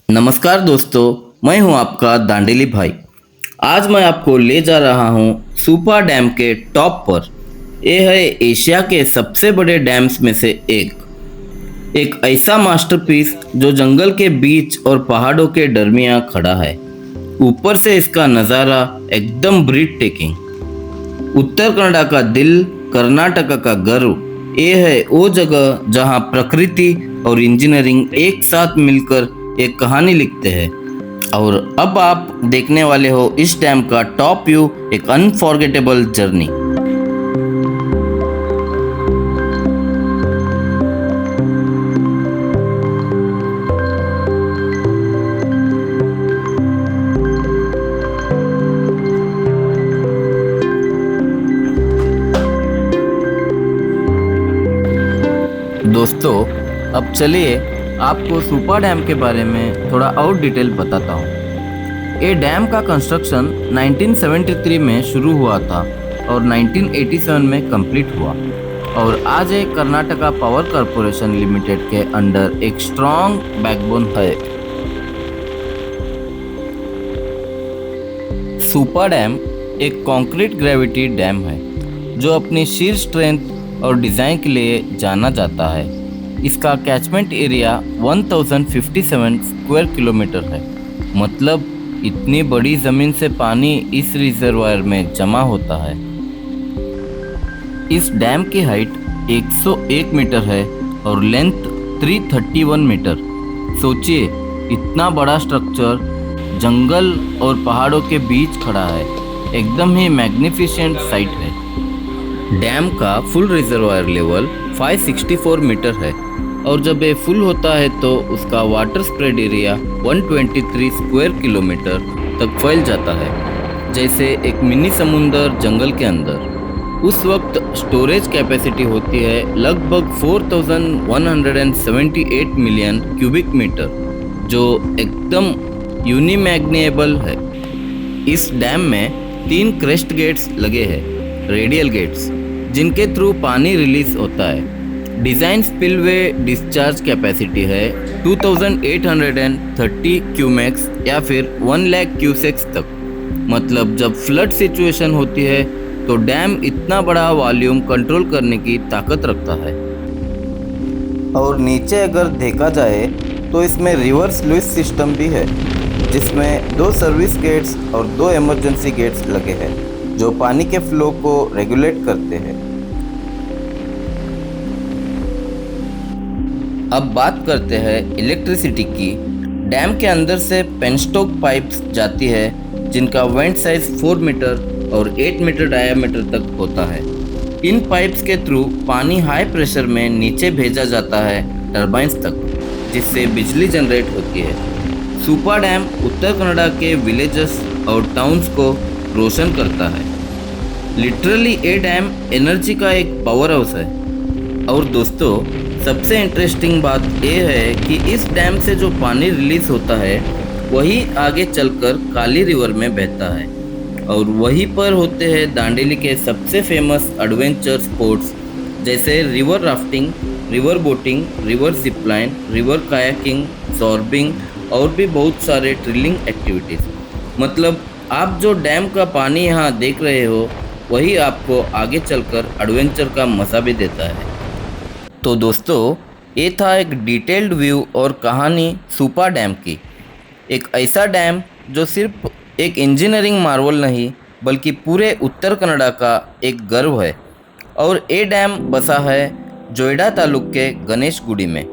नमस्कार दोस्तों, मैं हूं आपका दांडेली भाई। आज मैं आपको ले जा रहा हूं सुपा डैम के टॉप पर। यह है एशिया के सबसे बड़े डैम्स में से एक ऐसा मास्टरपीस जो जंगल के बीच और पहाड़ों के दरमियान खड़ा है। ऊपर से इसका नज़ारा एकदम ब्रीथ टेकिंग। उत्तर कन्नड़ा का दिल, कर्नाटक का गर्व। ये है वो जगह जहां प्रकृति और इंजीनियरिंग एक साथ मिलकर एक कहानी लिखते हैं। और अब आप देखने वाले हो इस डैम का टॉप व्यू, एक अनफॉरगेटेबल जर्नी। दोस्तों, अब चलिए आपको सुपा डैम के बारे में थोड़ा और डिटेल बताता हूँ। ये डैम का कंस्ट्रक्शन 1973 में शुरू हुआ था और 1987 में कंप्लीट हुआ, और आज ये कर्नाटका पावर कॉरपोरेशन लिमिटेड के अंडर एक स्ट्रॉन्ग बैकबोन है। सुपा डैम एक कंक्रीट ग्रेविटी डैम है जो अपनी शीर स्ट्रेंथ और डिज़ाइन के लिए जाना जाता है। इसका कैचमेंट एरिया 1057 स्क्वायर किलोमीटर है। मतलब इतनी बड़ी ज़मीन से पानी इस रिजर्वायर में जमा होता है। इस डैम की हाइट 101 मीटर है और लेंथ 331 मीटर। सोचिए, इतना बड़ा स्ट्रक्चर जंगल और पहाड़ों के बीच खड़ा है। एकदम ही मैग्निफिसेंट साइट है। डैम का फुल रिजर्वायर लेवल 564 मीटर है और जब ये फुल होता है तो उसका water spread area 123 square kilometre तक फैल जाता है, जैसे एक मिनी समुंदर जंगल के अंदर। उस वक्त स्टोरेज कैपेसिटी होती है लगभग 4178 मिलियन क्यूबिक मीटर, जो एकदम यूनिमैग्निएबल है। इस डैम में 3 क्रेस्ट गेट्स लगे हैं, रेडियल गेट्स, जिनके थ्रू पानी रिलीज होता है। डिज़ाइन स्पिलवे डिस्चार्ज कैपेसिटी है 2830 क्यूमेक्स या फिर 1 लाख क्यूसेक्स तक। मतलब जब फ्लड सिचुएशन होती है तो डैम इतना बड़ा वॉल्यूम कंट्रोल करने की ताकत रखता है। और नीचे अगर देखा जाए तो इसमें रिवर्स लुइस सिस्टम भी है, जिसमें 2 सर्विस गेट्स और 2 इमरजेंसी गेट्स लगे हैं जो पानी के फ्लो को रेगुलेट करते हैं। अब बात करते हैं इलेक्ट्रिसिटी की। डैम के अंदर से पेनस्टोक पाइप्स जाती है जिनका वेंट साइज 4 मीटर और 8 मीटर डायामीटर तक होता है। इन पाइप्स के थ्रू पानी हाई प्रेशर में नीचे भेजा जाता है टरबाइंस तक, जिससे बिजली जनरेट होती है। सुपा डैम उत्तर कन्नड़ा के विलेजेस और टाउन्स को रोशन करता है। लिटरली ये डैम एनर्जी का एक पावर हाउस है। और दोस्तों, सबसे इंटरेस्टिंग बात यह है कि इस डैम से जो पानी रिलीज होता है वही आगे चलकर काली रिवर में बहता है, और वहीं पर होते हैं दांडेली के सबसे फेमस एडवेंचर स्पोर्ट्स, जैसे river rafting, river boating, river Zipline, river kayaking, zorbing और भी बहुत सारे थ्रिलिंग एक्टिविटीज़। मतलब आप जो डैम का पानी यहाँ देख रहे हो वही आपको आगे चलकर एडवेंचर का मज़ा भी देता है। तो दोस्तों, ये था एक डिटेल्ड व्यू और कहानी सुपा डैम की। एक ऐसा डैम जो सिर्फ एक इंजीनियरिंग मार्वल नहीं बल्कि पूरे उत्तर कन्नड़ा का एक गर्व है। और ये डैम बसा है जोईडा तालुक के गणेशगुड़ी में।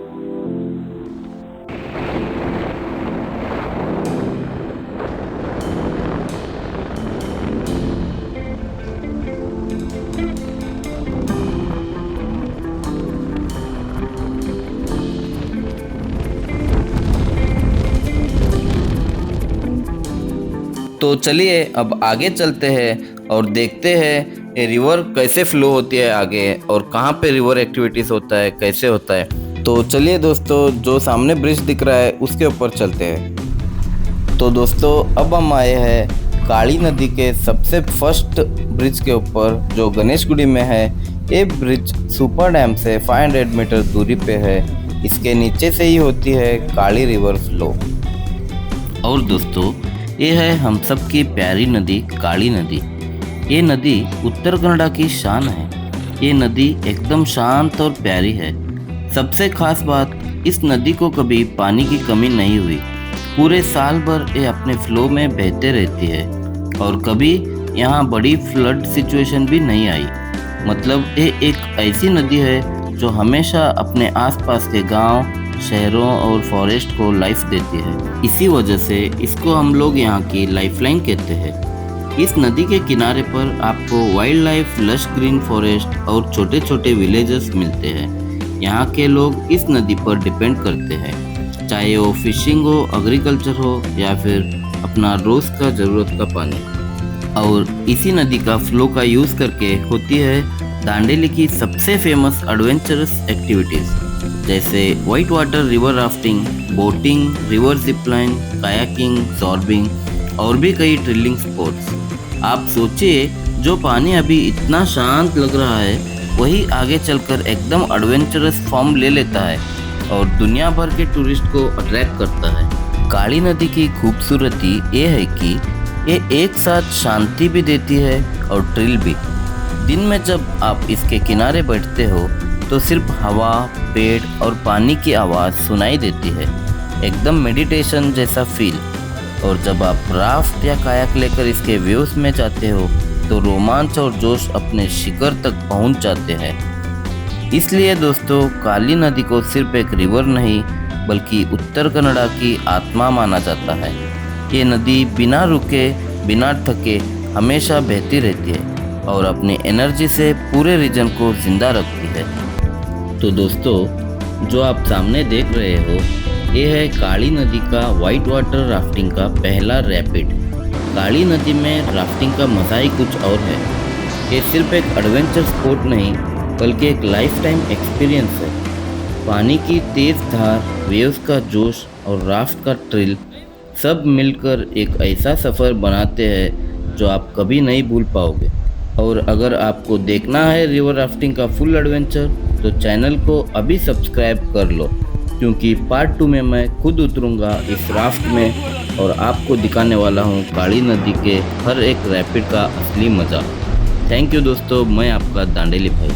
तो चलिए अब आगे चलते हैं और देखते हैं ये रिवर कैसे फ्लो होती है आगे, और कहाँ पे रिवर एक्टिविटीज़ होता है, कैसे होता है। तो चलिए दोस्तों, जो सामने ब्रिज दिख रहा है उसके ऊपर चलते हैं। तो दोस्तों, अब हम आए हैं काली नदी के सबसे फर्स्ट ब्रिज के ऊपर, जो गणेशगुड़ी में है। ये ब्रिज सुपा डैम से 500 मीटर दूरी पे है। इसके नीचे से ही होती है काली रिवर फ्लो। और दोस्तों, ये है हम सब की प्यारी नदी काली नदी। ये नदी उत्तर कन्नड़ा की शान है। ये नदी एकदम शांत और प्यारी है। सबसे खास बात, इस नदी को कभी पानी की कमी नहीं हुई। पूरे साल भर ये अपने फ्लो में बहते रहती है और कभी यहाँ बड़ी फ्लड सिचुएशन भी नहीं आई। मतलब ये एक ऐसी नदी है जो हमेशा अपने आसपास के गांव, शहरों और फॉरेस्ट को लाइफ देती है। इसी वजह से इसको हम लोग यहाँ की लाइफलाइन कहते हैं। इस नदी के किनारे पर आपको wild life, lush green forest और छोटे छोटे विलेजेस मिलते हैं। यहाँ के लोग इस नदी पर डिपेंड करते हैं, चाहे वो फिशिंग हो, एग्रीकल्चर हो या फिर अपना रोज का ज़रूरत का पानी। और इसी नदी का फ्लो का यूज़ करके होती है दांडेली की सबसे फेमस एडवेंचरस एक्टिविटीज़, जैसे white water river rafting, boating, river zipline, kayaking, zorbing और भी कई थ्रिलिंग स्पोर्ट्स। आप सोचिए, जो पानी अभी इतना शांत लग रहा है वही आगे चलकर एकदम एडवेंचरस फॉर्म ले लेता है और दुनिया भर के टूरिस्ट को अट्रैक्ट करता है। काली नदी की खूबसूरती ये है कि ये एक साथ शांति भी देती है और थ्रिल भी। दिन में जब आप इसके किनारे बैठते हो तो सिर्फ हवा, पेड़ और पानी की आवाज़ सुनाई देती है, एकदम मेडिटेशन जैसा फील। और जब आप राफ्ट या कायाक लेकर इसके व्यूज़ में जाते हो तो रोमांच और जोश अपने शिखर तक पहुंच जाते हैं। इसलिए दोस्तों, काली नदी को सिर्फ एक रिवर नहीं बल्कि उत्तर कन्नड़ा की आत्मा माना जाता है। ये नदी बिना रुके, बिना थके हमेशा बहती रहती है और अपनी एनर्जी से पूरे रीजन को जिंदा रखती है। तो दोस्तों, जो आप सामने देख रहे हो ये है काली नदी का वाइट वाटर राफ्टिंग का पहला रैपिड। काली नदी में राफ्टिंग का मज़ा ही कुछ और है। ये सिर्फ एक एडवेंचर स्पोर्ट नहीं बल्कि एक लाइफ टाइम एक्सपीरियंस है। पानी की तेज़ धार, वेव्स का जोश और राफ्ट का थ्रिल सब मिलकर एक ऐसा सफ़र बनाते हैं जो आप कभी नहीं भूल पाओगे। और अगर आपको देखना है रिवर राफ्टिंग का फुल एडवेंचर तो चैनल को अभी सब्सक्राइब कर लो, क्योंकि पार्ट 2 में मैं खुद उतरूँगा इस राफ्ट में और आपको दिखाने वाला हूँ काली नदी के हर एक रैपिड का असली मज़ा। थैंक यू दोस्तों, मैं आपका दांडेली भाई।